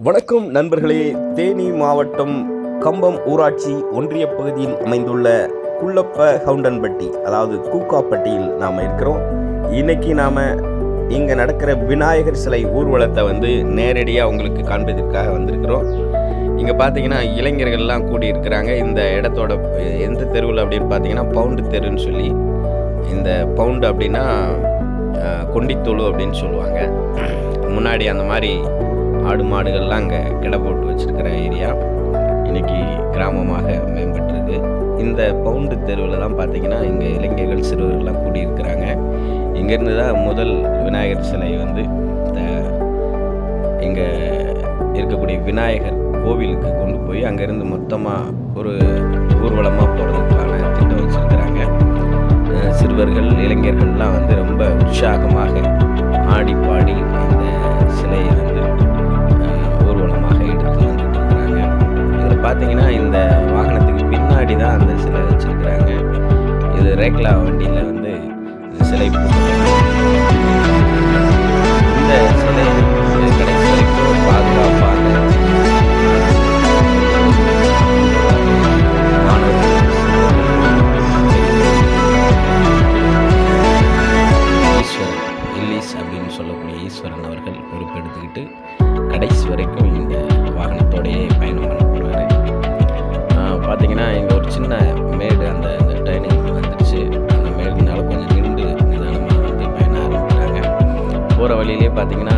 வணக்கம் நண்பர்களே. தேனி மாவட்டம் கம்பம் ஊராட்சி ஒன்றிய பகுதியில் அமைந்துள்ள குள்ளப்ப கவுண்டன்பட்டி, அதாவது கூக்காப்பட்டியில் நாம் இருக்கிறோம். இன்னைக்கு நாம் இங்கே நடக்கிற விநாயகர் சிலை ஊர்வலத்தை நேரடியாக உங்களுக்கு காண்பதற்காக வந்திருக்கிறோம். இங்கே பார்த்தீங்கன்னா இளைஞர்கள்லாம் கூடி இருக்கிறாங்க. இந்த இடத்தோட எந்த தெருவில் அப்படின்னு பார்த்தீங்கன்னா பவுண்டு தெருன்னு சொல்லி, இந்த பவுண்டு அப்படின்னா கொண்டித்தொழு அப்படின்னு சொல்லுவாங்க. முன்னாடி அந்த மாதிரி ஆடு மாடுகள்லாம் அங்கே கிட போட்டு வச்சுருக்கிற ஏரியா இன்றைக்கி கிராமமாக மேம்பட்டுருக்கு. இந்த பவுண்டு தெருவில் தான் பார்த்திங்கன்னா இங்கே இளைஞர்கள் சிறுவர்கள்லாம் கூடியிருக்கிறாங்க. இங்கேருந்து தான் முதல் விநாயகர் சிலை இங்கே இருக்கக்கூடிய விநாயகர் கோவிலுக்கு கொண்டு போய் அங்கேருந்து மொத்தமாக ஒரு ஊர்வலமாக போகிறதுக்கான திட்டம் வச்சுருக்கிறாங்க. சிறுவர்கள் இளைஞர்கள்லாம் ரொம்ப உற்சாகமாக ஆடி பாடி இந்த சிலையை ஊர்வலமாக எடுத்து வந்துட்டு இருக்கிறாங்க. இதில் பார்த்தீங்கன்னா இந்த வாகனத்துக்கு பின்னாடி தான் அந்த சிலை வச்சுருக்கிறாங்க. இது ரேக்லா வண்டியில் இந்த சிலை இந்த சிலை கடைசி வரைக்கும் பாதுகாப்பாக அப்படின்னு சொல்லக்கூடிய ஈஸ்வரன் அவர்கள் பொறுப்பெடுத்துக்கிட்டு கடைசி வரைக்கும் இந்த வாகனத்தோடையே பயணம் பண்ண போகிறாரு. பார்த்தீங்கன்னா இங்கே ஒரு சின்ன மேடு, அந்த ட்ரைனிங் வந்துடுச்சு. அந்த மேடுனால கொஞ்சம் நின்று நிதானமாக பயணம் ஆரம்பிக்கிறாங்க. போகிற வழியிலே பார்த்தீங்கன்னா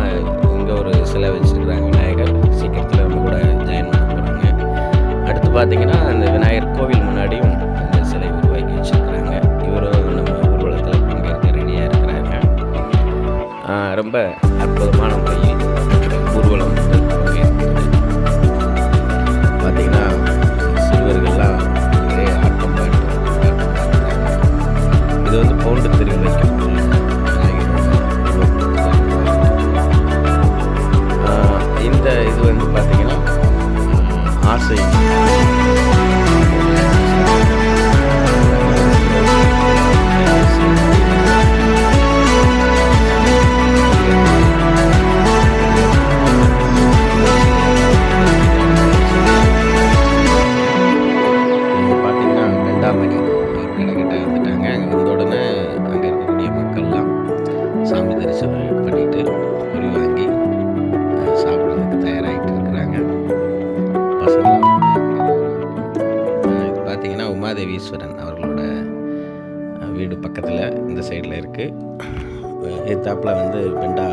இங்கே ஒரு சிலை வச்சுருக்கிறாங்க விநாயகர். சீக்கிரத்தில் நம்ம கூட ஜாயின் பண்ண போகிறாங்க. அடுத்து பார்த்தீங்கன்னா அந்த விநாயகர் கோவில் முன்னாடியும் இந்த சிலை உருவாக்கி வச்சுருக்கிறாங்க. இவரும் நம்ம ஊர்வலத்தில் பங்கேற்க ரெடியாக இருக்கிறாங்க. ரொம்ப அற்புதமான முறையில் ஊர்வலம் பார்த்தீங்கன்னா சிறுவர்கள்லாம் நிறைய ஆட்டம் இது பவுண்டு தெருவில் வைக்கப்பட்டுள்ள இந்த இது பார்த்தீங்கன்னா ஆசை சாமி தரிசனம் பண்ணிட்டு பொறி வாங்கி சாப்பிட்றதுக்கு தயாராகிட்டு இருக்கிறாங்க பசங்களாம். இது பார்த்தீங்கன்னா உமாதேவீஸ்வரன் அவர்களோட வீடு பக்கத்தில் இந்த சைடில் இருக்குது. எதிர்த்தாப்பில் பெண்டா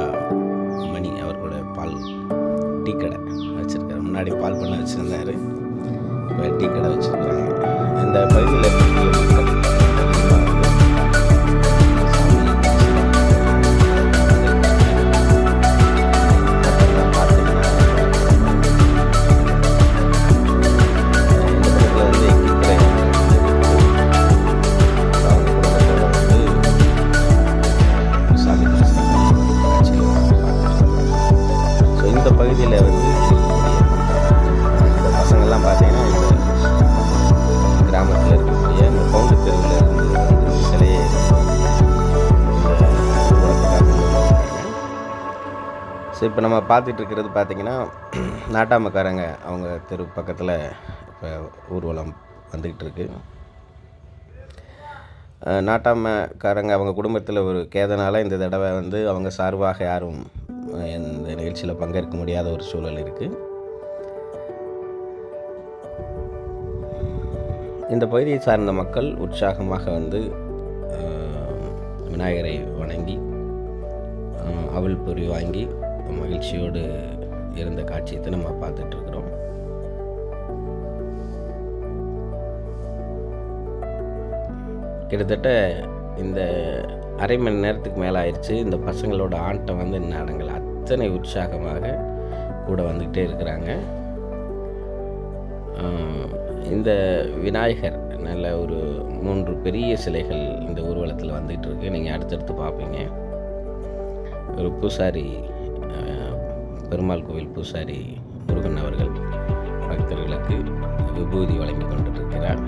மணி அவர்களோட பால் டீ கடை வச்சுருக்காரு. முன்னாடி பால் பண்ண வச்சுருந்தார், இப்போ டீ கடை வச்சுருக்காங்க. இந்த பகுதியில் இருக்கக்கூடிய பகுதியில் இந்த பசங்கள்லாம் பார்த்தீங்கன்னா இந்த கிராமத்தில் இருக்கக்கூடிய இந்த பவுண்டு தெருவில் இருந்து சிலையை ஸோ இப்போ நம்ம பார்த்துட்டு இருக்கிறது பார்த்திங்கன்னா நாட்டாமக்காரங்க அவங்க தெரு பக்கத்தில் இப்போ ஊர்வலம் வந்துக்கிட்டு இருக்கு. நாட்டாமக்காரங்க அவங்க குடும்பத்தில் ஒரு கேதனால் இந்த தடவை அவங்க சார்பாக யாரும் இந்த நிகழ்ச்சியில் பங்கேற்க முடியாத ஒரு சூழல் இருக்குது. இந்த பகுதியை சார்ந்த மக்கள் உற்சாகமாக விநாயகரை வணங்கி அவல் பொறி வாங்கி மகிழ்ச்சியோடு இருந்த காட்சியத்தை நம்ம பார்த்துட்ருக்குறோம். கிட்டத்தட்ட இந்த அரை மணி நேரத்துக்கு மேலே ஆயிடுச்சு. இந்த பசங்களோட ஆட்டம் நடங்கள் அத்தனை உற்சாகமாக கூட வந்துக்கிட்டே இருக்கிறாங்க. இந்த விநாயகர் நல்ல ஒரு 3 பெரிய சிலைகள் இந்த ஊர்வலத்தில் வந்துகிட்டு இருக்கு. நீங்கள் அடுத்தடுத்து பார்ப்பீங்க. ஒரு பூசாரி, பெருமாள் கோவில் பூசாரி முருகன் அவர்கள் பக்தர்களுக்கு விபூதி வழங்கி கொண்டு இருக்கிறார்.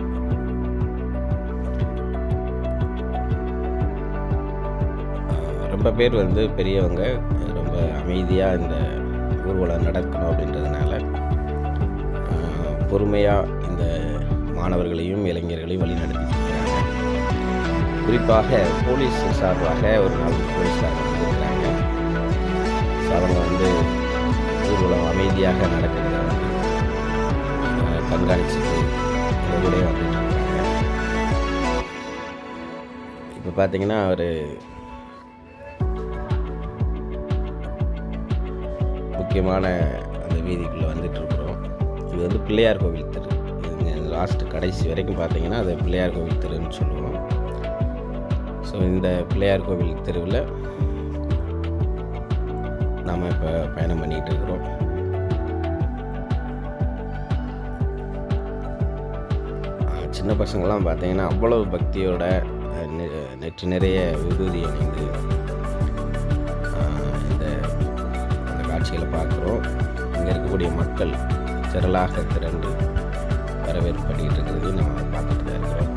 ரொம்ப பேர் பெரியவங்க ரொம்ப அமைதியாக இந்த ஊர்வலம் நடக்கணும் அப்படின்றதுனால பொறுமையாக இந்த மாணவர்களையும் இளைஞர்களையும் வழிநடத்திட்டு இருக்காங்க. குறிப்பாக போலீஸ் சார்பாக ஒரு 4 போலீஸ்காரங்க வந்திருக்கிறாங்க. ஸோ அவங்க வந்து ஊர்வலம் அமைதியாக நடக்கிறத வந்து கண்காணிச்சுட்டு கூட வந்துட்டு இருக்காங்க. இப்போ பார்த்தீங்கன்னா ஒரு முக்கியமான அந்த வீதிக்குள்ளே வந்துட்டுருக்குறோம். இது வந்து பிள்ளையார் கோவில் தெரு. லாஸ்ட்டு கடைசி வரைக்கும் பார்த்தீங்கன்னா அது பிள்ளையார் கோவில் தெருன்னு சொல்லுவோம். ஸோ இந்த பிள்ளையார் கோவில் தெருவில் நாம் இப்போ பயணம் பண்ணிகிட்டு இருக்கிறோம். சின்ன பசங்கள்லாம் பார்த்தீங்கன்னா அவ்வளவு பக்தியோட நெற்றி நிறைய விபூதி அணிந்து அந்த காட்சிகளை பார்க்குறோம். இங்கே இருக்கக்கூடிய மக்கள் திரளாக திரண்டு வரவேற்பு பண்ணிகிட்டு இருக்கிறது நம்ம பார்த்துட்டு தான் இருக்கிறோம்.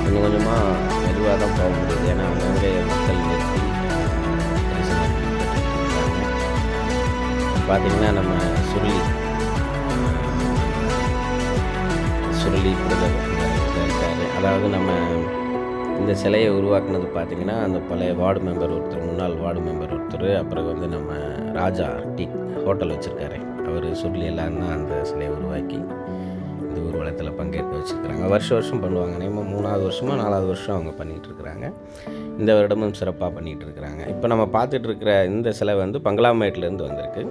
கொஞ்சம் கொஞ்சமாக மெதுவாக தான் போக முடியுது. ஏன்னா அங்கங்கே மக்கள் நிறுத்தி பார்த்திங்கன்னா நம்ம சுருளி பிரதர் இருக்கார். அதாவது நம்ம இந்த சிலையை உருவாக்குனது பார்த்திங்கன்னா அந்த பழைய வார்டு மெம்பர் ஒருத்தர், முன்னாள் வார்டு மெம்பர் ஒருத்தர், அப்புறம் வந்து நம்ம ராஜா டீ ஹோட்டல் வச்சுருக்காரு அவர், சுருளி எல்லாம் தான் அந்த சிலையை உருவாக்கி இந்த ஊர்வலத்தில் பங்கேற்க வச்சுருக்கிறாங்க. வருஷம் பண்ணுவாங்க. நம்ம 3வது வருஷமாக 4வது வருஷம் அவங்க பண்ணிகிட்ருக்குறாங்க. இந்த வருடமும் சிறப்பாக பண்ணிகிட்ருக்குறாங்க. இப்போ நம்ம பார்த்துட்ருக்கிற இந்த சிலை வந்து பங்களாமேட்லேருந்து வந்திருக்கு.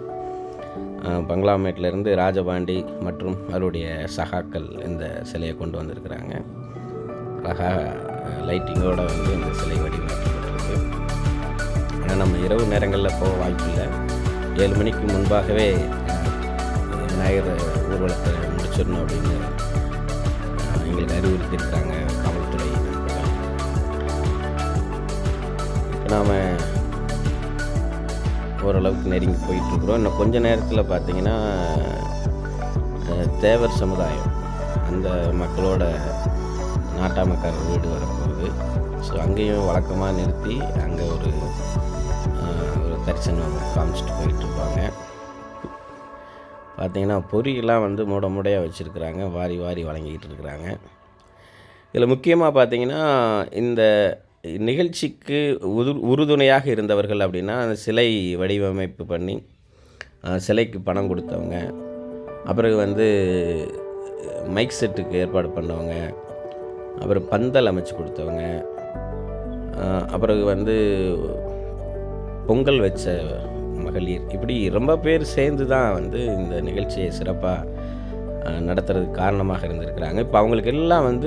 பங்களாமேட்லேருந்து ராஜபாண்டி மற்றும் அவருடைய சகாக்கள் இந்த சிலையை கொண்டு வந்திருக்கிறாங்க. அழகாக லைட்டிங்கோடு வந்து இந்த சிலை வடிவமைக்கப்பட்டிருக்கு. ஆனால் நம்ம இரவு நேரங்களில் போக வாய்ப்பில்லை. 7 மணிக்கு முன்பாகவே விநாயகர் ஊர்வலத்தை முடிச்சிடணும் அப்படின்னு எங்களுக்கு அறிவுறுத்தியிருக்காங்க காவல்துறை. இப்போ நாம் ஓரளவுக்கு நெருங்கி போயிட்டுருக்குறோம். இன்னும் கொஞ்சம் நேரத்தில் பார்த்திங்கன்னா தேவர் சமுதாயம் அந்த மக்களோட நாட்டாமக்காரர் வீடு வரப்போகுது. ஸோ அங்கேயும் வழக்கமாக நிறுத்தி அங்கே ஒரு தரிசனம் காமிச்சிட்டு போயிட்டுருப்பாங்க. பார்த்திங்கன்னா பொரியெல்லாம் வந்து மூடையாக வச்சுருக்குறாங்க, வாரி வாரி வழங்கிக்கிட்டு இருக்கிறாங்க. இதில் முக்கியமாக பார்த்திங்கன்னா இந்த நிகழ்ச்சிக்கு உறுதுணையாக இருந்தவர்கள் அப்படின்னா அந்த சிலை வடிவமைப்பு பண்ணி சிலைக்கு பணம் கொடுத்தவங்க, அப்புறம் வந்து மைக் செட்டுக்கு ஏற்பாடு பண்ணவங்க, அப்புறம் பந்தல் அமைச்சு கொடுத்தவங்க, அப்புறம் வந்து பொங்கல் வச்ச மகளிர், இப்படி ரொம்ப பேர் சேர்ந்து தான் வந்து இந்த நிகழ்ச்சியை சிறப்பாக நடத்துறதுக்கு காரணமாக இருந்திருக்கிறாங்க. இப்போ அவங்களுக்கு எல்லாம் வந்து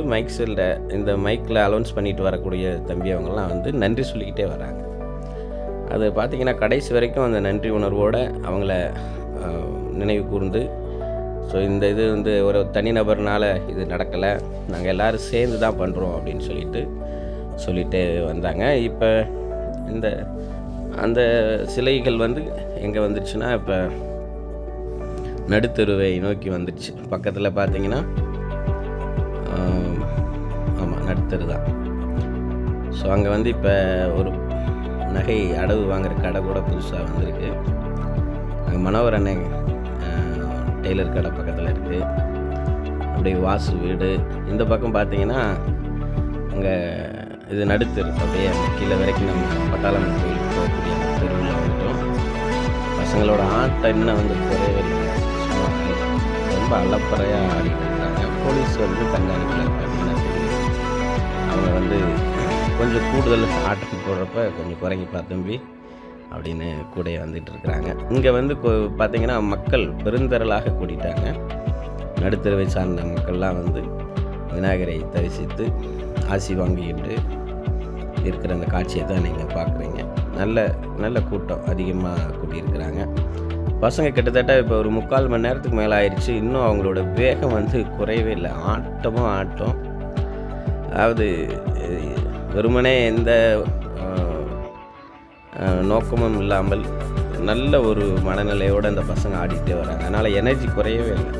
இந்த மைக்கில் அலௌன்ஸ் பண்ணிட்டு வரக்கூடிய தம்பி அவங்கெல்லாம் வந்து நன்றி சொல்லிக்கிட்டே வராங்க. அது பார்த்திங்கன்னா கடைசி வரைக்கும் அந்த நன்றி உணர்வோடு அவங்கள நினைவு கூர்ந்து, ஸோ இந்த இது வந்து ஒரு தனிநபர்னால் இது நடக்கலை, நாங்கள் எல்லோரும் சேர்ந்து தான் பண்ணுறோம் அப்படின்னு சொல்லிட்டு வந்தாங்க. இப்போ அந்த சிலைகள் வந்து எங்கே வந்துடுச்சுன்னா இப்போ நடுத்தெருவை நோக்கி வந்துடுச்சு. பக்கத்தில் பார்த்தீங்கன்னா ஆமாம் நடுத்தெரு தான். ஸோ அங்கே வந்து இப்போ ஒரு நகை அடவு வாங்குகிற கடை கூட புதுசாக வந்திருக்கு. அங்கே மனோகர் அண்ணன் டெய்லர் கடை பக்கத்தில் இருக்குது. அப்படியே வாசு வீடு இந்த பக்கம் பார்த்தீங்கன்னா அங்கே இது நடுத்தெரு. அப்படியே கீழே வரைக்கும் நம்ம பட்டாளம் கோயிலுக்கு போகக்கூடிய தெருவில் வந்துட்டோம். பசங்களோட ஆட்டம் இன்னும் வந்து குறையவே இல்லை, ரொம்ப அலப்பறையாக ஆடிட்டு இருக்காங்க. போலீஸ் வந்து கண்காணிப்பில் இருக்காங்க. அவங்க வந்து கொஞ்சம் கூடுதல் ஆட்டம் போடுறப்ப கொஞ்சம் குறைங்கி பார்த்தம்பி அப்படின்னு கூட வந்துட்டு இருக்கிறாங்க. இங்கே வந்து பார்த்திங்கன்னா மக்கள் பெருந்திரளாக கூட்டிட்டாங்க. நடுத்தருவை சார்ந்த மக்கள்லாம் வந்து விநாயகரை தரிசித்து ஆசி வாங்கிட்டு இருக்கிற அந்த காட்சியை தான் நீங்கள் பார்க்குறீங்க. நல்ல கூட்டம் அதிகமாக கூட்டியிருக்கிறாங்க. பசங்க கிட்டத்தட்ட இப்போ ஒரு 3/4 மணி நேரத்துக்கு மேலே ஆயிடுச்சு. இன்னும் அவங்களோட வேகம் வந்து குறையவே இல்லை. ஆட்டம். அதாவது வெறுமனே எந்த நோக்கமும் இல்லாமல் நல்ல ஒரு மனநிலையோடு அந்த பசங்க ஆடிக்கிட்டே வராங்க. அதனால் எனர்ஜி குறையவே இல்லை.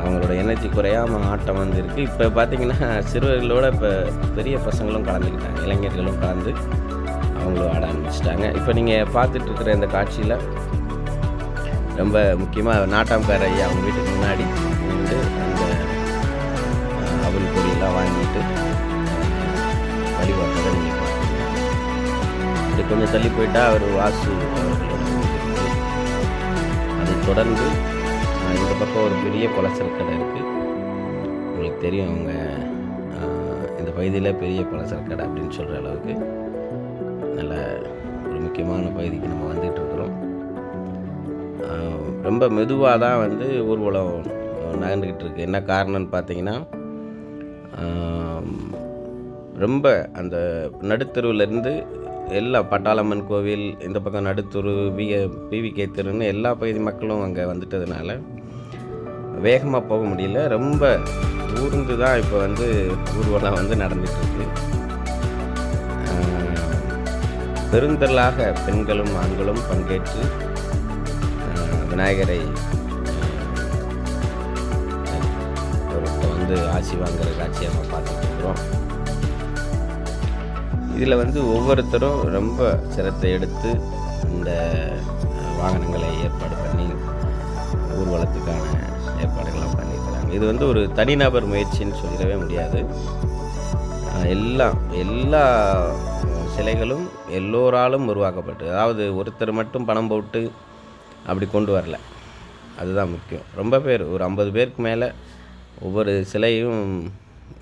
அவங்களோட எனர்ஜி குறையாமல் ஆட்டம் வந்து இருக்குது. இப்போ பார்த்திங்கன்னா சிறுவர்களோட இப்போ பெரிய பசங்களும் கலந்துக்கிட்டாங்க, இளைஞர்களும் கலந்து அவங்களும் ஆட ஆரம்பிச்சிட்டாங்க. இப்போ நீங்கள் பார்த்துட்ருக்கிற இந்த காட்சியில் ரொம்ப முக்கியமாக நாட்டாம்கார ஐயா அவங்க வீட்டுக்கு முன்னாடி நின்று அந்த அவல் பொடியெல்லாம் வாங்கிட்டு வழிபாட்டை நீங்கள் பார்த்துங்க. இப்படி கொஞ்சம் தள்ளி போயிட்டால் அவர் வாசு அவர்களோட வீட்டுக்கு. அதை தொடர்ந்து இந்த பக்கம் ஒரு பெரிய பலசரக்கு கடை இருக்குது. உங்களுக்கு தெரியும், அவங்க இந்த பகுதியில் பெரிய பலசரக்கு கடை அப்படின்னு சொல்கிற அளவுக்கு நல்ல ஒரு முக்கியமான பகுதிக்கு நம்ம வந்துகிட்ருக்குறோம். ரொம்ப மெதுவாக தான் வந்து ஊர்வலம் நகர்ந்துக்கிட்டு இருக்குது. என்ன காரணம்னு பார்த்தீங்கன்னா, ரொம்ப அந்த நடுத்தெருவிலேருந்து எல்லா பட்டாளம்மன் கோவில், இந்த பக்கம் நடுத்தெரு, பிவிகே தெருன்னு எல்லா பகுதி மக்களும் அங்கே வந்துட்டதுனால வேகமாக போக முடியல. ரொம்ப ஊர்ந்து தான் இப்போ வந்து ஊர்வலம் வந்து நடந்துகிட்ருக்கு. பெருந்திரளாக பெண்களும் ஆண்களும் பங்கேற்று விநாயகரை அவர்கிட்ட வந்து ஆசி வாங்குகிற காட்சியை நம்ம பார்த்துட்டு இருக்கிறோம். இதில் வந்து ஒவ்வொருத்தரும் ரொம்ப சிரத்தை எடுத்து இந்த வாகனங்களை ஏற்பாடு பண்ணி ஊர்வலத்துக்கான ஏற்பாடுகள்லாம் பண்ணியிருக்கிறாங்க. இது வந்து ஒரு தனிநபர் முயற்சின்னு சொல்லிடவே முடியாது. எல்லா சிலைகளும் எல்லோராலும் உருவாக்கப்பட்டு, அதாவது ஒருத்தர் மட்டும் பணம் போட்டு அப்படி கொண்டு வரல. அதுதான் முக்கியம். ரொம்ப பேர், ஒரு 50 பேருக்கு மேலே ஒவ்வொரு சிலையும்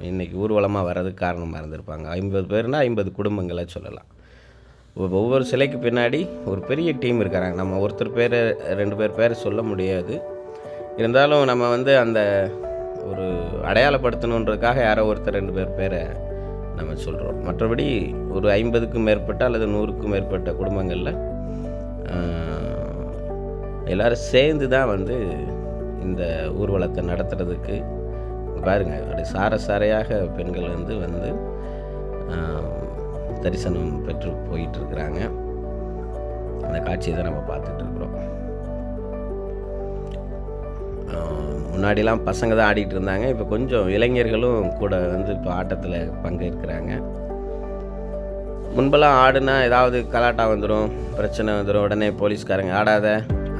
இன்றைக்கி ஊர்வலமாக வர்றதுக்கு காரணமாக இருந்திருப்பாங்க. 50 பேர்னால் 50 குடும்பங்களை சொல்லலாம். ஒவ்வொரு சிலைக்கு பின்னாடி ஒரு பெரிய டீம் இருக்கிறாங்க. நம்ம ஒருத்தர் பேர் 2 பேர் பேரை சொல்ல முடியாது. இருந்தாலும் நம்ம வந்து அந்த ஒரு அடையாளப்படுத்தணுன்றதுக்காக யாரோ ஒருத்தர் 2 பேர் பேரை நம்ம சொல்கிறோம். மற்றபடி ஒரு 50க்கும் மேற்பட்ட அல்லது 100க்கும் மேற்பட்ட குடும்பங்களில் எல்லோரும் சேர்ந்து தான் வந்து இந்த ஊர்வலத்தை நடத்துறதுக்கு பாருங்கள். அப்படி சாரையாக பெண்கள் வந்து தரிசனம் பெற்று போயிட்டுருக்குறாங்க. அந்த காட்சியை தான் நம்ம பார்த்துட்ருக்குறோம். முன்னாடிலாம் பசங்க தான் ஆடிட்டு இருந்தாங்க. இப்போ கொஞ்சம் இளைஞர்களும் கூட வந்து இப்போ ஆட்டத்தில் பங்கேற்கிறாங்க. முன்பெல்லாம் ஆடுனா ஏதாவது கலாட்டா வந்துடும், பிரச்சனை வந்துடும், உடனே போலீஸ்காரங்க ஆடாத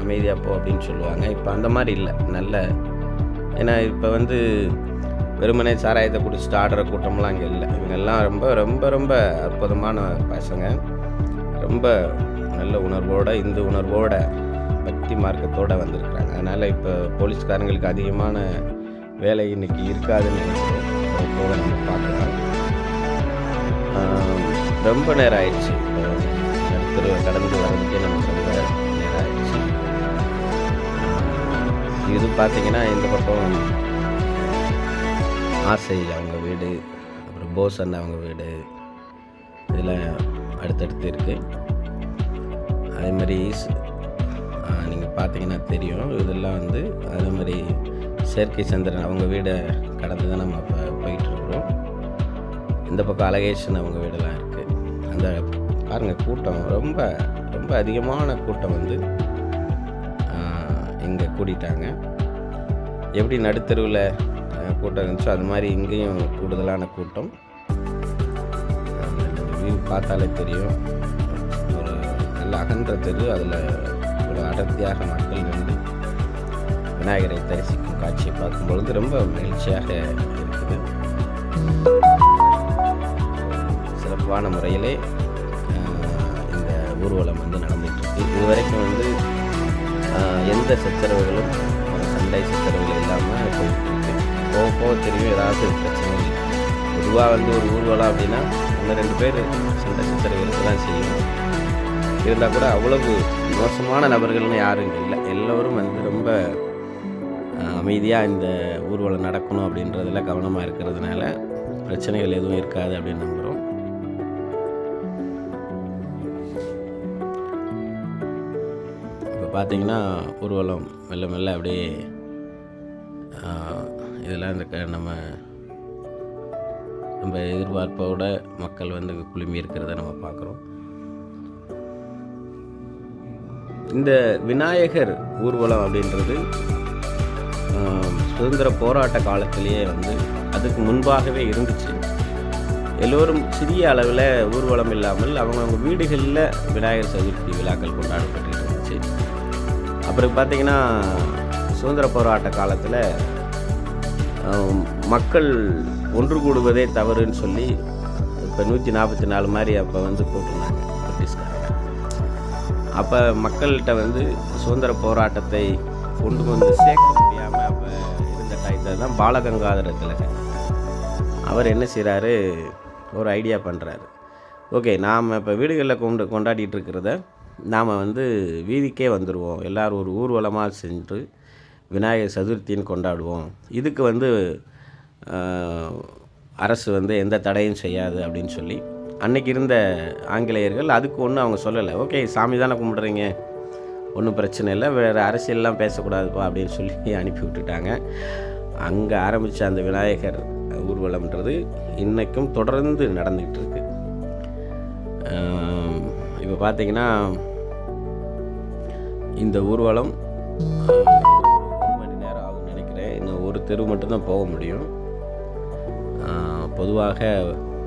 அமைதியாக போ அப்படின்னு சொல்லுவாங்க. இப்போ அந்த மாதிரி இல்லை. ஏன்னா இப்போ வந்து வெறுமனே சாராயத்தை குடிச்சிட்டு ஆடுற கூட்டம்லாம் அங்கே இல்லை. இவங்கெல்லாம் ரொம்ப ரொம்ப ரொம்ப அற்புதமான பசங்க. ரொம்ப நல்ல உணர்வோடு, இந்து உணர்வோட, பக்தி மார்க்கத்தோடு வந்திருக்கிறாங்க. அதனால் இப்போ போலீஸ்காரங்களுக்கு அதிகமான வேலை இன்றைக்கி இருக்காதுன்னு நினைக்கிறோம். போக நம்ம பார்க்கலாம். ரொம்ப நேரம் ஆயிடுச்சு. இப்போ கடந்து வரதுக்கே நமக்கு ரொம்ப நேரம் ஆயிடுச்சு. இது பார்த்திங்கன்னா இந்த பக்கம் ஆசை அவங்க வீடு, அப்புறம் போசன் அவங்க வீடு, இதெல்லாம் அடுத்தடுத்து இருக்குது. அதே மாதிரி நீங்கள் பார்த்தீங்கன்னா தெரியும், இதெல்லாம் வந்து அதே மாதிரி செயற்கை சந்திரன் அவங்க வீடை கடந்து தான் நம்ம இப்போ போயிட்டுருக்குறோம். இந்த பக்கம் அழகேசன் அவங்க வீடெல்லாம் இருக்குது. அந்த பாருங்கள், கூட்டம் ரொம்ப ரொம்ப அதிகமான கூட்டம் வந்து இங்கே கூட்டிட்டாங்க. எப்படி நடுத்தெருவில் கூட்டம் இருந்துச்சோ அது மாதிரி இங்கேயும் கூடுதலான கூட்டம். வியூ பார்த்தாலே தெரியும், ஒரு நல்ல அகன்ற தெரு. அதில் ஒரு அடர்த்தியாக மக்கள் வந்து விநாயகரை தரிசிக்கும் காட்சியை பார்க்கும்பொழுது ரொம்ப மகிழ்ச்சியாக இருக்குது. சிறப்பான முறையிலே இந்த ஊர்வலம் வந்து நடந்துகிட்ருக்கு. இதுவரைக்கும் வந்து எந்த சச்சரவுகளும், சண்டை சச்சரவுகள் இல்லாமல் போயிட்டுருக்கு. போக தெரியும் ஏதாவது பிரச்சனை. பொதுவாக வந்து ஒரு ஊர்வலம் அப்படின்னா 1-2 பேர் சண்டை சச்சரவுகளுக்கு தான் செய்யும். இருந்தால் கூட அவ்வளவு மோசமான நபர்கள்னு யாரும் இங்கே இல்லை. எல்லோரும் வந்து ரொம்ப அமைதியாக இந்த ஊர்வலம் நடக்கணும் அப்படின்றதில் கவனமாக இருக்கிறதுனால பிரச்சனைகள் எதுவும் இருக்காது அப்படின்னு நம்புகிறோம். இப்போ பார்த்திங்கன்னா ஊர்வலம் மெல்ல மெல்ல அப்படியே இதெல்லாம் இந்த நம்ம எதிர்பார்ப்போட மக்கள் வந்து குழுமி இருக்கிறத நம்ம பார்க்குறோம். இந்த விநாயகர் ஊர்வலம் அப்படின்றது சுதந்திர போராட்ட காலத்திலேயே வந்து அதுக்கு முன்பாகவே இருந்துச்சு. எல்லோரும் சிறிய அளவில் ஊர்வலம் இல்லாமல் அவங்கவுங்க வீடுகளில் விநாயகர் சதுர்த்தி விழாக்கள் கொண்டாடப்பட்டு இருந்துச்சு. அப்புறம் பார்த்திங்கன்னா சுதந்திர போராட்ட காலத்தில் மக்கள் ஒன்று கூடுவதே தவறுன்னு சொல்லி இப்போ 144 மாதிரி அப்போ வந்து போட்டிருந்தாங்க பிரிட்டிஷ்காரங்க. அப்போ மக்கள்கிட்ட வந்து சுதந்திர போராட்டத்தை கொண்டு வந்து சேர்க்க முடியாமல் அப்போ இருந்த டயத்தில் தான் பாலகங்காதர திலகர் அவர் என்ன செய்கிறாரு, ஒரு ஐடியா பண்ணுறாரு. ஓகே, நாம் இப்போ வீடுகளில் கொண்டாடிட்டு இருக்கிறத நாம் வந்து வீதிக்கே வந்துடுவோம், எல்லோரும் ஒரு ஊர்வலமாக சென்று விநாயகர் சதுர்த்தின்னு கொண்டாடுவோம், இதுக்கு வந்து அரசு வந்து எந்த தடையும் செய்யாது அப்படின்னு சொல்லி அன்றைக்கி இருந்த ஆங்கிலேயர்கள் அதுக்கு ஒன்றும் அவங்க சொல்லலை. ஓகே, சாமி தானே கும்பிட்றீங்க, ஒன்றும் பிரச்சனை இல்லை, வேறு அரசியல்லாம் பேசக்கூடாதுப்பா அப்படின்னு சொல்லி அனுப்பி விட்டுட்டாங்க. அங்கே ஆரம்பித்த அந்த விநாயகர் ஊர்வலம்ன்றது இன்றைக்கும் தொடர்ந்து நடந்துக்கிட்டு இருக்கு. இப்போ பார்த்திங்கன்னா இந்த ஊர்வலம் 1 மணி நேரம் ஆகும்னு நினைக்கிறேன். இன்னும் ஒரு தெரு மட்டும்தான் போக முடியும். பொதுவாக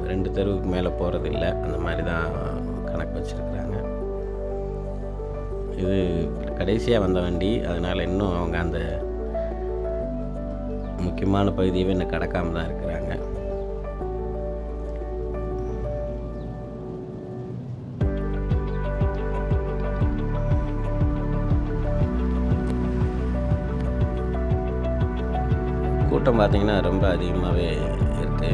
2 தெருவுக்கு மேலே போகிறது இல்லை, அந்த மாதிரி தான் கணக்கு வச்சுருக்குறாங்க. இது கடைசியாக வந்த வண்டி, அதனால் இன்னும் அவங்க அந்த முக்கியமான பகுதியவே இன்னும் கடக்காமல் தான் இருக்கிறாங்க. கூட்டம் பார்த்திங்கன்னா ரொம்ப அதிகமாகவே இருக்குது.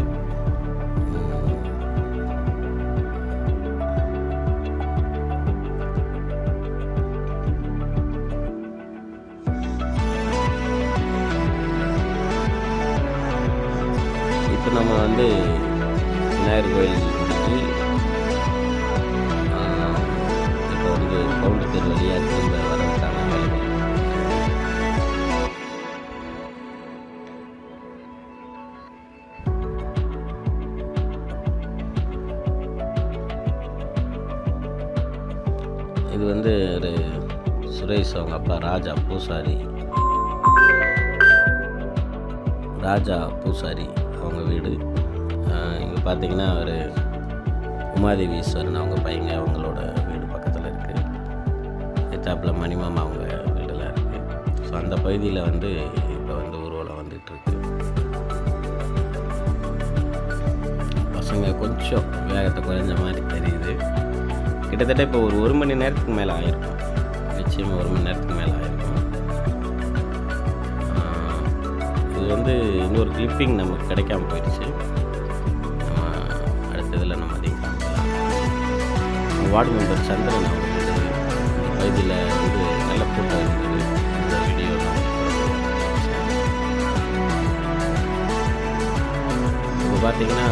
இப்போ நம்ம வந்து விநாயகர் கோயில் முடிஞ்சு இப்போ வந்து கவுண்டர் தெரு வழியாக திரும்ப வரவிட்டாங்க. இது வந்து ஒரு சுரேஷ் அவங்க அப்பா ராஜா பூசாரி அவங்க வீடு. இங்கே பார்த்திங்கன்னா ஒரு உமாதேவி ஈஸ்வரன் அவங்க பையங்க அவங்களோட வீடு பக்கத்தில் இருக்குது. எத்தாப்பில் மணிமாமா அவங்க வீடெல்லாம் இருக்குது. ஸோ அந்த பகுதியில் வந்து இப்போ வந்து ஊர்வலம் வந்துட்டுருக்கு. பசங்க கொஞ்சம் வேகத்தை குறைஞ்ச மாதிரி தெரியுது. கிட்டத்தட்ட இப்போ ஒரு மணி நேரத்துக்கு மேலே ஆகிருக்கும், நிச்சயமாக 1 மணி நேரத்துக்கு மேலே ஆகிருக்கும். இது வந்து இன்னொரு கிளிப்பிங் நமக்கு கிடைக்காம போயிடுச்சு. நம்ம அடுத்ததில் நம்ம அதையும் காமிக்கலாம். வார்டு மெம்பர் சந்திரன் அவங்க இந்த பகுதியில் வந்து நல்ல கூட்டம் இருந்தது. இந்த வீடியோ இப்போ பார்த்திங்கன்னா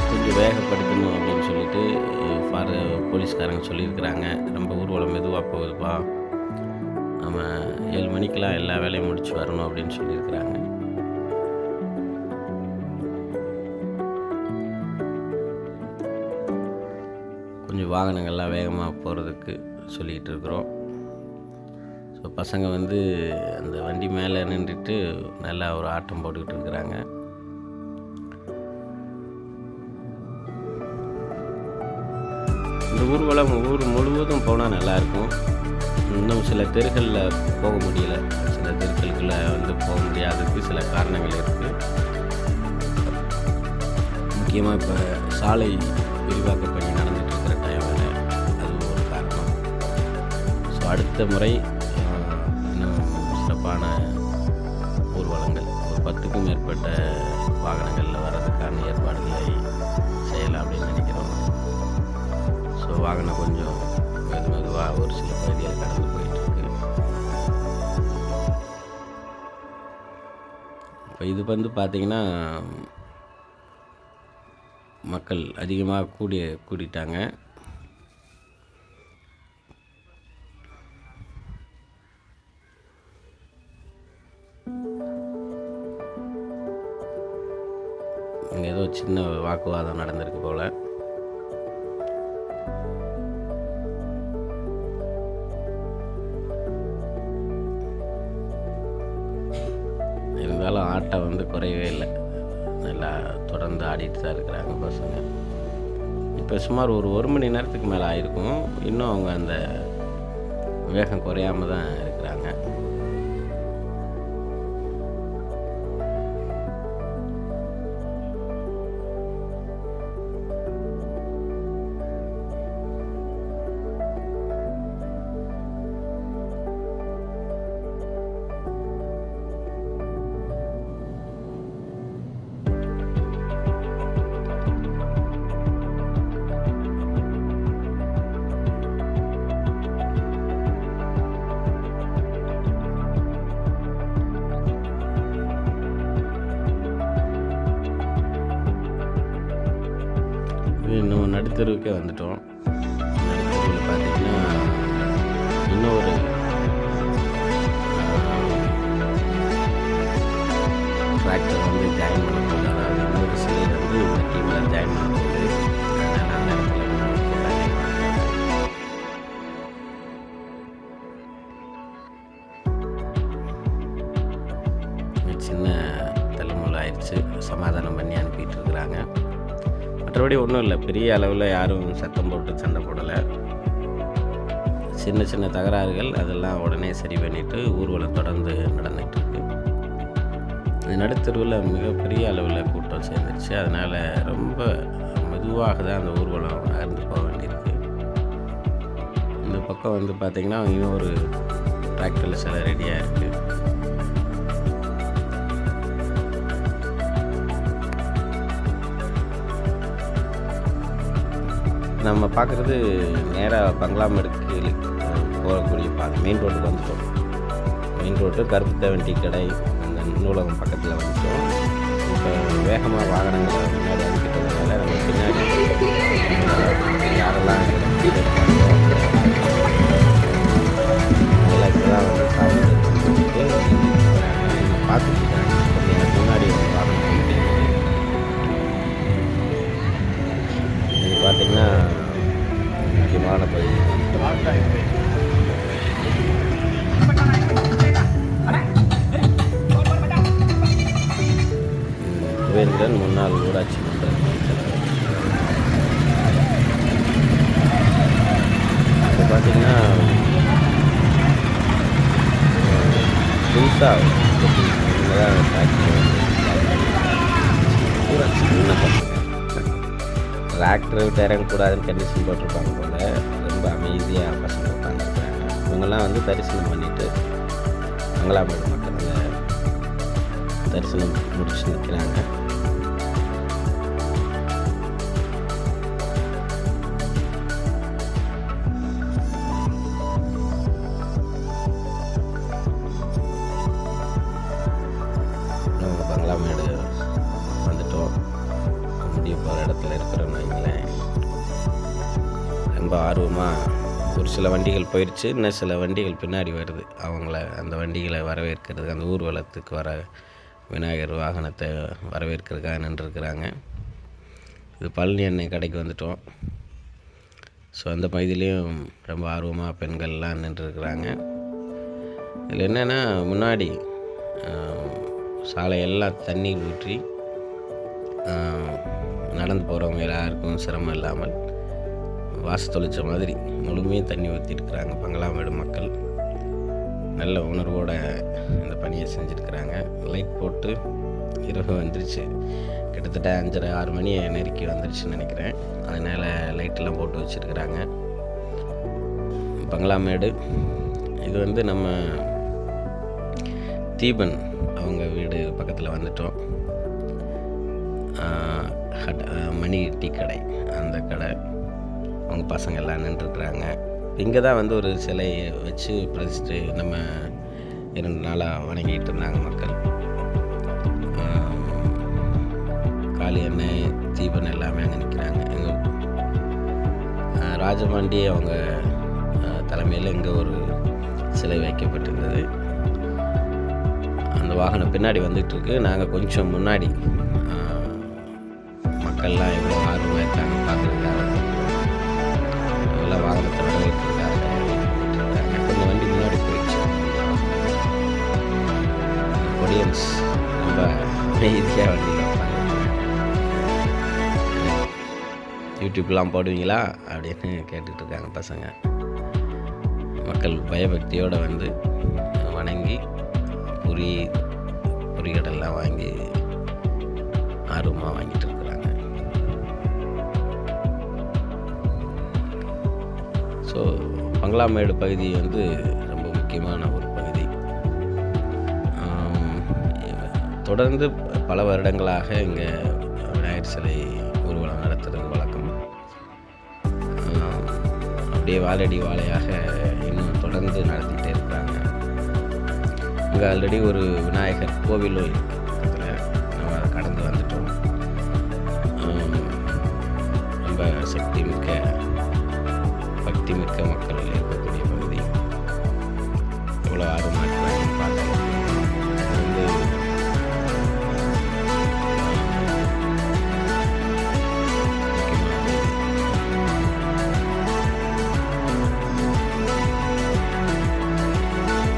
கொஞ்சம் வேகப்படுத்தணும் அப்படின்னு சொல்லிட்டு போலீஸ்காரங்க சொல்லியிருக்கிறாங்க. ரொம்ப ஊர்வலம் மெதுவாக போகுதுப்பா, நம்ம 7 மணிக்கெலாம் எல்லா வேலையும் முடிச்சு வரணும் அப்படின்னு சொல்லியிருக்கிறாங்க. கொஞ்சம் வாகனங்கள்லாம் வேகமாக போகிறதுக்கு சொல்லிக்கிட்டு இருக்கிறோம். ஸோ பசங்க வந்து அந்த வண்டி மேலே நின்றுட்டு நல்லா ஒரு ஆட்டம் போட்டுக்கிட்டு இருக்கிறாங்க. இந்த ஊர்வலம் ஊர் முழுவதும் போனால் நல்லாயிருக்கும். இன்னும் சில தெருக்களில் போக முடியல, சில தெருக்களுக்குள்ளே வந்து போக முடியாததுக்கு சில காரணங்கள் இருக்குது. முக்கியமாக இப்போ சாலை விரிவாக்க பணி நடந்துகிட்டு இருக்கிற டைமில் அது ஒரு காரணம். ஸோ அடுத்த முறை இன்னும் சிறப்பான ஊர்வலங்கள் ஒரு 10க்கும் மேற்பட்ட வாகனங்களில் வர்றதுக்கான ஏற்பாடுகளை செய்யலாம் அப்படின்னு நினைக்கிறோம். ஸோ வாகனம் கொஞ்சம் மெதுவாக ஒரு சில பகுதியில் கடந்து போயிட்டுருக்கு. இப்போ இது வந்து பார்த்திங்கன்னா மக்கள் அதிகமாக கூடிட்டாங்க. இங்கே ஏதோ சின்ன வாக்குவாதம் நடந்திருக்கு போல். ஆட்டம் வந்து குறையவே இல்லை, நல்லா தொடர்ந்து ஆடிட்டு தான் இருக்கிறாங்க பசங்க. இப்போ சுமார் ஒரு மணி நேரத்துக்கு மேலே ஆகிருக்கும், இன்னும் அவங்க அந்த வேகம் குறையாமல் தான் இருக்கிறாங்க. இன்னும் நடுத்தெருவுக்கே வந்துட்டோம். நடுத்தெருவில் பார்த்திங்கன்னா இன்னொரு டிராக்டர் வந்து ஜாயின் பண்ண போகுது, அதாவது இன்னொரு சிலை வந்து இந்த டீமில் ஜாயின் பண்ண போகுது. அதனால் அந்த இடத்துல சின்ன தள்ளுமுள்ள ஆயிடுச்சு, சமாதானம் பண்ணி அனுப்பிட்டு இருக்கிறாங்க. மற்றபடி ஒன்றும் இல்லை, பெரிய அளவில் யாரும் சத்தம் போட்டு சண்டை போடலை. சின்ன சின்ன தகராறுகள் அதெல்லாம் உடனே சரி பண்ணிவிட்டு ஊர்வலம் தொடர்ந்து நடந்துகிட்ருக்கு. இந்த நடுத்தெருவில் மிகப்பெரிய அளவில் கூட்டம் சேர்ந்துருச்சு, அதனால் ரொம்ப மெதுவாக தான் அந்த ஊர்வலம் நகர்ந்து போக வேண்டியிருக்கு. இந்த பக்கம் வந்து பார்த்திங்கன்னா இன்னும் ஒரு டிராக்டரில் சில ரெடியாக இருக்குது. நம்ம பார்க்குறது நேராக பங்களாமேடுக்கு போகக்கூடிய பாதை, மெயின் ரோட்டுக்கு வந்துட்டோம். மெயின் ரோட்டு கருப்புத்தேவன் டீ கடை அந்த நூலகம் பக்கத்தில் வந்துட்டோம். இப்போ வேகமாக வாகனங்களை முன்னாடி அனுப்பிட்டதுனால நம்ம பின்னாடி யாரெல்லாம் எல்லாம் இப்போ தான் வந்து சாமி பார்த்துட்டு இருக்காங்க. எனக்கு முன்னாடி ஒரு வாகனம் போயிட்டு இது பார்த்திங்கன்னா முக்கியமான பகுதி. சுவேந்திரன் முன்னாள் ஊராட்சி மன்ற தலைவர். இப்போ பார்த்திங்கன்னா புதுசாக ஊராட்சி முன்னே டிராக்டர் விட்டு இறங்கக்கூடாதுன்னு கண்டிஷன் போட்டிருப்பாங்க போல். ரொம்ப அமைதியாக பசங்க உட்காந்துருக்காங்க. இவங்கெல்லாம் வந்து தரிசனம் பண்ணிவிட்டு மங்களாமேடு மக்கள் அந்த தரிசனம் முடிச்சு நிற்கிறாங்க. நம்ம பங்களாமேடு வந்துட்டோம், முடிய போகிற இடத்துல இருக்கிறோன்னு வைங்களேன். ரொம்ப ஆர்வமாக ஒரு சில வண்டிகள் போயிடுச்சு, இன்னும் சில வண்டிகள் பின்னாடி வருது. அவங்கள அந்த வண்டிகளை வரவேற்கிறது, அந்த ஊர்வலத்துக்கு வர விநாயகர் வாகனத்தை வரவேற்கிறதுக்காக நின்றுருக்குறாங்க. இது பழனி எண்ணெய் கடைக்கு வந்துட்டோம். ஸோ அந்த பகுதியிலையும் ரொம்ப ஆர்வமாக பெண்கள்லாம் நின்றுருக்குறாங்க. இதில் என்னென்னா முன்னாடி சாலையெல்லாம் தண்ணீர் ஊற்றி நடந்து போகிறவங்க யாருக்கும் சிரமம் இல்லாமல் வாச தொளிச்ச மாதிரி முழுமையாக தண்ணி ஊற்றிருக்கிறாங்க பங்களாமேடு மக்கள். நல்ல உணர்வோடு இந்த பணியை செஞ்சுருக்கிறாங்க. லைட் போட்டு இரவு வந்துருச்சு, கிட்டத்தட்ட 5:30-6 மணி நெருக்கி வந்துருச்சுன்னு நினைக்கிறேன். அதனால் லைட்டெல்லாம் போட்டு வச்சுருக்கிறாங்க. பங்களாமேடு இது வந்து நம்ம தீபன் அவங்க வீடு பக்கத்தில் வந்துட்டோம். மணி டீ கடை, அந்த கடை, அவங்க பசங்க எல்லாம் நின்றுருக்குறாங்க. இங்கே தான் வந்து ஒரு சிலையை வச்சு பிரதிஷ்டை நம்ம 2 நாளாக வணங்கிட்டு இருந்தாங்க மக்கள். காளி எண்ணெய் தீபன் எல்லாமே அங்கே நிற்கிறாங்க. எங்கள் ராஜபாண்டி அவங்க தலைமையில் இங்கே ஒரு சிலை வைக்கப்பட்டிருந்தது. அந்த வாகனம் பின்னாடி வந்துட்டுருக்கு. நாங்கள் கொஞ்சம் முன்னாடி மக்கள்லாம் எவ்வளோ ஆர்வமாக இருக்காங்க பார்க்குறதுக்காக, எல்லாம் வாகனத்தை வரவேற்கிறதுக்காக கொஞ்சம் வண்டி முன்னாடி போயிடுச்சு. ஆடியன்ஸ் ரொம்ப அமைதியாக வண்டியில் உட்காந்து யூடியூப்லாம் போடுவீங்களா அப்படின்னு கேட்டுட்டு இருக்காங்க பசங்க. மக்கள் பயபக்தியோடு வந்து வணங்கி பொரிகடெல்லாம் வாங்கி ஆர்வமாக வாங்கிட்டு இருக்கிறாங்க. ஸோ பங்களாமேடு பகுதி வந்து ரொம்ப முக்கியமான ஒரு பகுதி. தொடர்ந்து பல வருடங்களாக இங்கே விநாயகர் சிலை ஊர்வலம் நடத்துறது வழக்கம். அப்படியே வாழடி வாழையாக இன்னும் தொடர்ந்து நடத்திக்கிட்டே இருக்கிறாங்க. இங்கே ஆல்ரெடி ஒரு விநாயகர் கோவிலும் இருக்குது. பக்கத்தில் நம்ம அதை கடந்து வந்துட்டோம். ரொம்ப சக்தி மிக்க பக்தி மிக்க மக்கள் இருக்கக்கூடிய பகுதி. எவ்வளோ ஆர்வமாக இருக்கிறாங்கன்னு பார்த்தோம். வந்து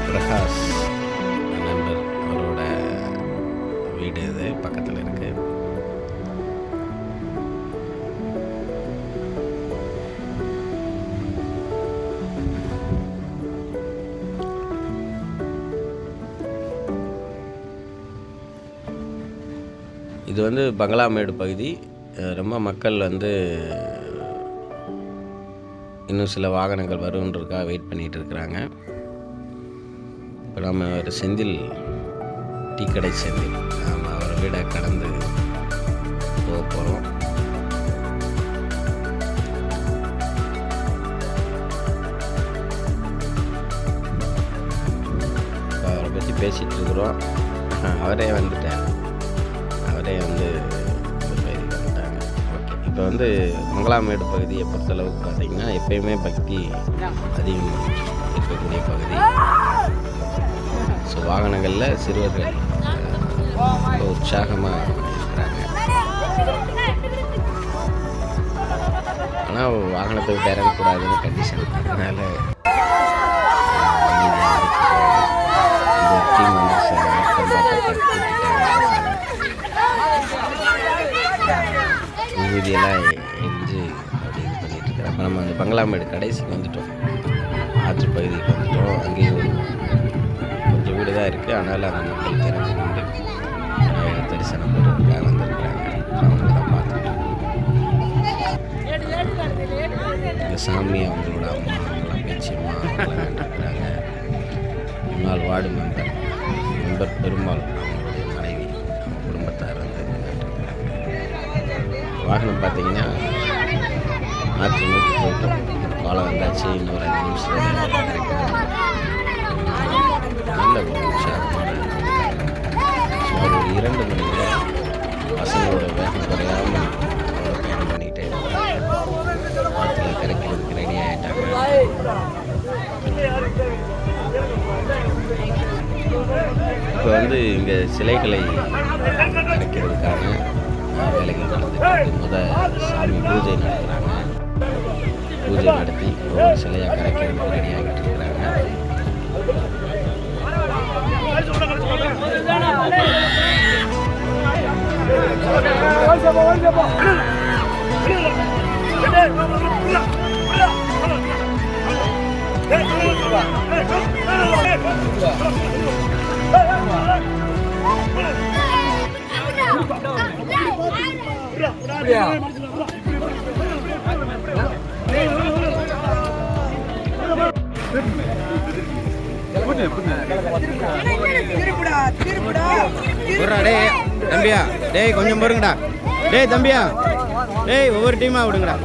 பிரகாஷ் நண்பர் அவரோட வீடு இது பக்கத்தில் இருக்கு. இது வந்து பங்களாமேடு பகுதி. ரொம்ப மக்கள் வந்து இன்னும் சில வாகனங்கள் வருன்றதுக்காக வெயிட் பண்ணிகிட்டு இருக்கிறாங்க. இப்போ நம்ம ஒரு செந்தில் டீ கடை செந்தில் நம்ம அவர் வீடை கடந்து போக போகிறோம். இப்போ அவரை பற்றி பேசிகிட்டு இருக்கிறோம். அவரே வந்துட்டார். அவரே வந்து இந்த பகுதிக்கு வந்துட்டாங்க. ஓகே, இப்போ வந்து மங்களாமேடு பகுதியை பொறுத்தளவுக்கு பார்த்திங்கன்னா எப்பயுமே பக்தி அதிகம் இருக்கக்கூடிய பகுதி. ஸோ வாகனங்களில் சிறுவர்கள் ரொம்ப உற்சாகமாக இருக்கிறாங்க. ஆனால் வாகனத்தை விட்டு இறங்கக்கூடாதுன்னு கண்டிஷன். அதனால் இந்த டீம் வந்து ஊதியெல்லாம் எரிஞ்சு அப்படி இது பண்ணிகிட்டு இருக்கிறேன். அப்போ நம்ம அந்த பங்களாமேடு கடைசிக்கு வந்துட்டோம். ஆற்று பகுதிக்கு வந்துட்டோம். அங்கேயும் கொஞ்சம் வீடு தான் இருக்குது. அதனால் அந்த மக்கள் திறந்து கொண்டு தரிசனம் பண்ணுறதுக்காக வந்திருக்கிறாங்க. அவங்கள தான் பார்த்துட்டு இந்த சாமி அவங்களோட அம்மா அவங்களாம் பேச்சியம்மா அவங்களாம் கண்டிருக்கிறாங்க. முன்னாள் வார்டு மெம்பர் பெருமாள் அவங்களுடைய மனைவி அவங்க குடும்பத்தார் வந்து கண்டிருக்கிறாங்க. வாகனம் பார்த்தீங்கன்னா ஆற்று நோக்கி போயிட்டோம். பாலம் வந்தாச்சு. இன்னொரு 5 நிமிஷத்தில் கிடைக்கிறது. நல்ல ஒரு உற்சாகமான சுமார் ஒரு 2 மணி நேரம் பசங்களோட வேகம் குறையாமல் பயணம் பண்ணிக்கிட்டே இருக்காங்க. ஆற்றுல கரைக்கிறதுக்கு ரெடி ஆகிட்டாங்க. இப்போ வந்து இங்கே சிலைகளை கரைக்கிறதுக்கான வேலைகள் நடந்துட்டு சாமி பூஜை நடத்துகிறாங்க. பூஜை நடத்தி ஒரு சிலையாக கரைக்கிறதுக்கு ரெடி ஆகிட்டு இருக்கிறாங்க. டேய் தம்பியா, டேய் கொஞ்சம் பொறுங்கடா. டேய் தம்பியா, டேய் ஒவ்வொரு டீமாக விடுங்கடா.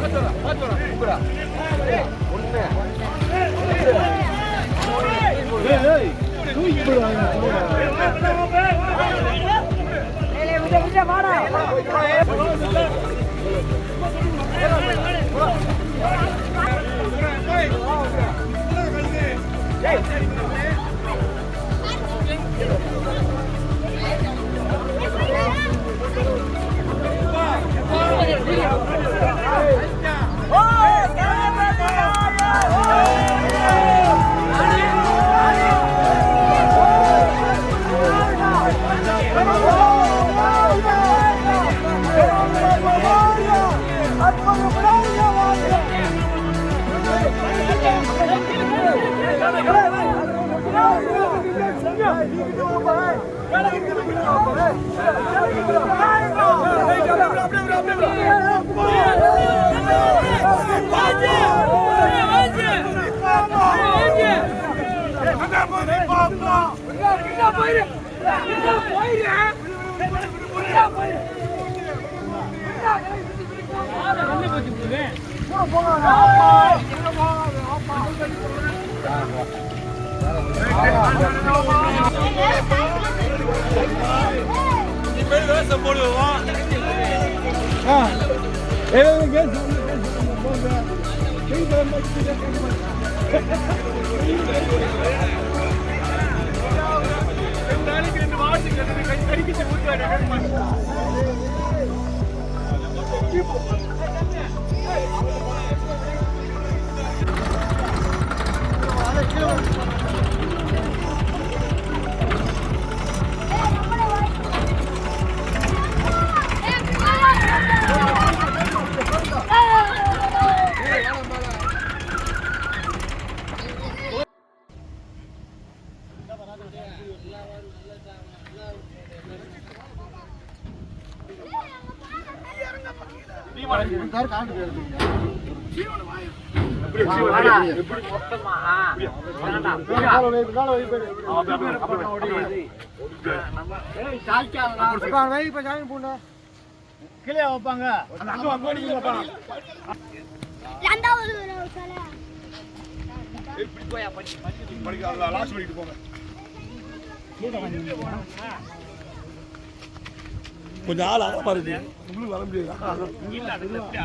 கொஞ்சம் ஆள் அழகா இருக்கு உங்களுக்கு வர முடியாது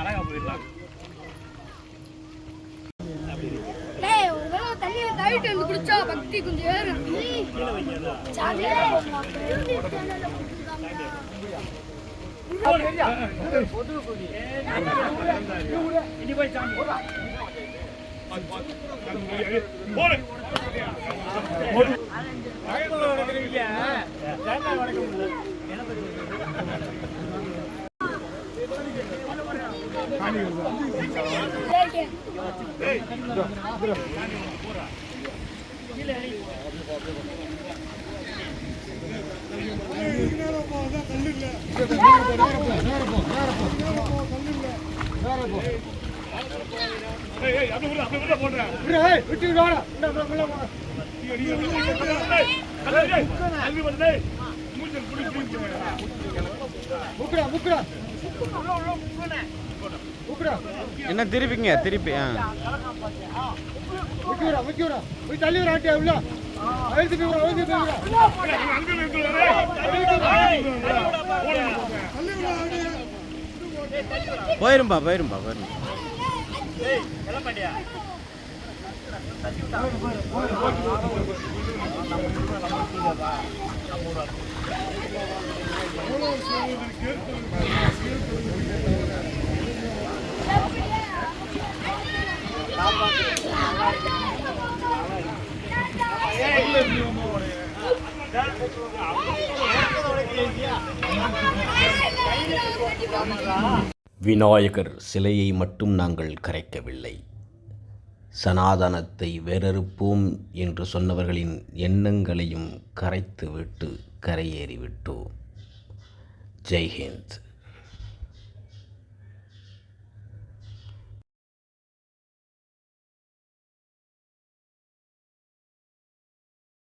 அழகா போயிடலாம் தண்ணியில தவிட்டு வந்து குடிச்சா பக்தி கொஞ்சம் ஏறும் என்ன திருப்பிங்க திருப்பி போயிரும்பா போயிரும்பா போயிரும்பா விநாயகர் சிலையை மட்டும் நாங்கள் கரைக்கவில்லை, சனாதனத்தை வேறறுப்போம் என்று சொன்னவர்களின் எண்ணங்களையும் கரைத்துவிட்டு கரையேறிவிட்டோம். ஜெய்ஹிந்த்.